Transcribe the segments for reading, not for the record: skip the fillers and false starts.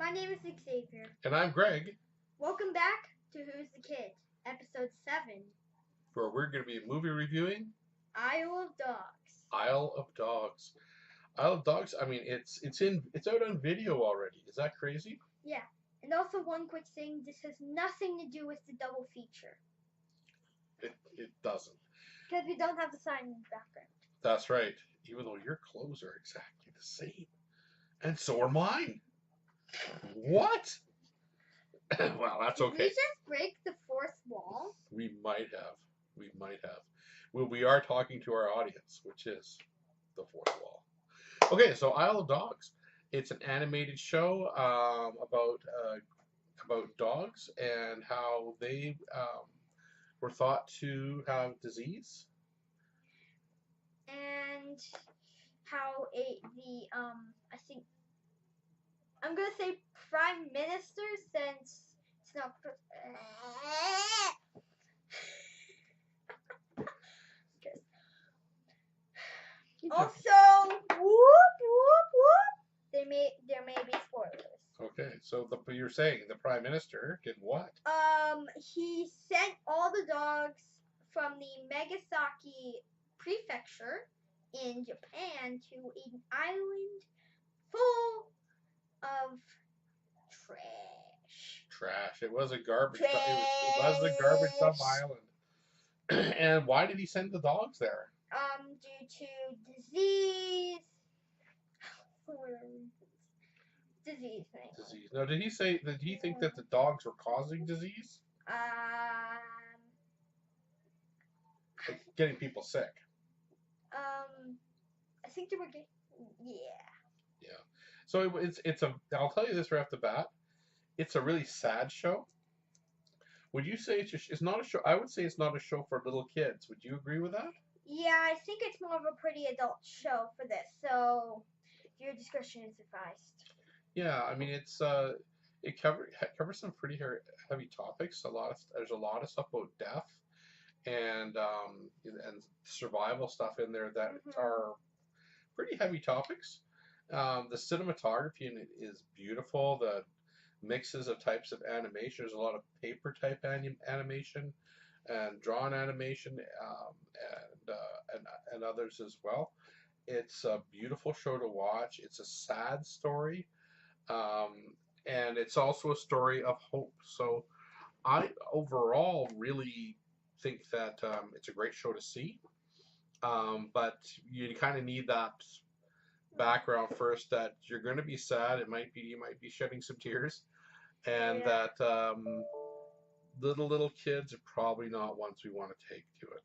My name is Xavier. And I'm Greg, Welcome back to Who's the Kid, episode 7, where we're going to be movie reviewing Isle of Dogs. Isle of Dogs. Isle of Dogs. I mean, it's out on video already. Is that crazy? Yeah, and also one quick thing: this has nothing to do with the double feature It doesn't. because we don't have the sign in the background. That's right. Even though your clothes are exactly the same, and so are mine. What? Well, that's Did we okay. just break the fourth wall? We might have. We might have. Well, we are talking to our audience, which is the fourth wall. Okay, so Isle of Dogs. It's an animated show about dogs and how they were thought to have disease. And how I think I'm gonna say Prime Minister since it's not. Also, whoop whoop whoop. There may be spoilers. Okay, so you're saying the Prime Minister did what? He sent all the dogs from the Megasaki Prefecture in Japan to an island full of trash. Trash. It was a garbage. Trash. It was a garbage dump island. And why did he send the dogs there? Due to disease. Disease thing. Disease. Now, did he say? Did he think that the dogs were causing disease? Like getting people sick. I think they were getting. Yeah. Yeah. So it's a. I'll tell you this right off the bat. It's a really sad show. Would you say it's not a show? I would say it's not a show for little kids. Would you agree with that? Yeah, I think it's more of a pretty adult show for this. So your discretion is advised. Yeah, I mean it covers some pretty heavy topics. There's a lot of stuff about death and survival stuff in there that are pretty heavy topics. The cinematography in it is beautiful. The mixes of types of animation. There's a lot of paper type animation and drawn animation and others as well. It's a beautiful show to watch. It's a sad story, um, and it's also a story of hope. So I overall really think that it's a great show to see. But you kind of need that background first that you're going to be sad. You might be shedding some tears, and that little kids are probably not ones we want to take to it.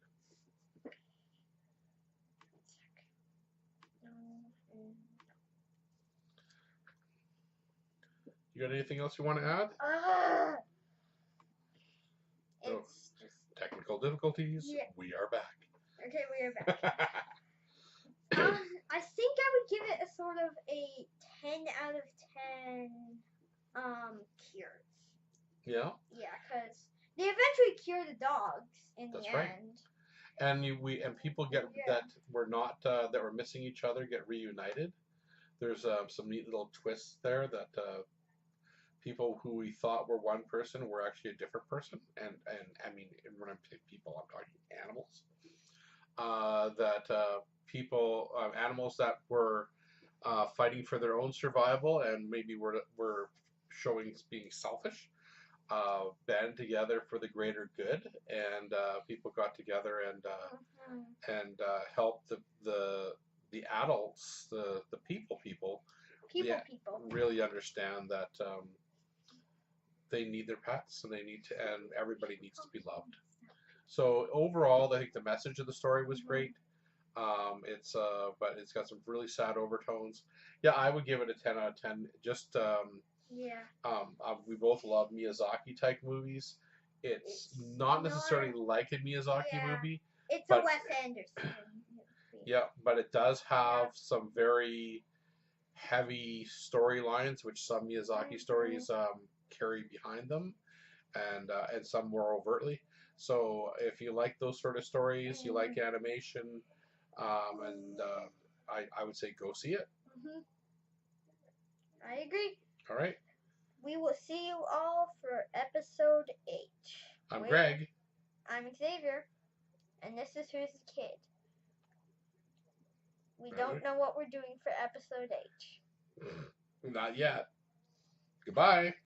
You got anything else you want to add? It's just technical difficulties. Yeah. We are back. Okay, we are back. I think I would give it a sort of a 10 out of 10 cures. Yeah? Yeah, because they eventually cure the dogs in That's the right. end. And people get that were not that were missing each other get reunited. There's some neat little twists there that people who we thought were one person were actually a different person. And I mean, when I say people, I'm talking animals. Animals that were fighting for their own survival and maybe were showing being selfish, band together for the greater good, and people got together and helped the adults, the people really understand that they need their pets and and everybody needs to be loved. So overall, I think the message of the story was great. But it's got some really sad overtones. Yeah, I would give it a 10 out of 10. Just we both love Miyazaki type movies. It's not necessarily like a Miyazaki movie. It's a Wes Anderson. Yeah, but it does have some very heavy storylines, which some Miyazaki stories carry behind them, and some more overtly. So if you like those sort of stories, you like animation, I would say go see it. I agree. All right. will see you all for episode 8. I'm Greg. I'm Xavier. And this is Who's the Kid. We don't know what we're doing for episode 8. Not yet. Goodbye.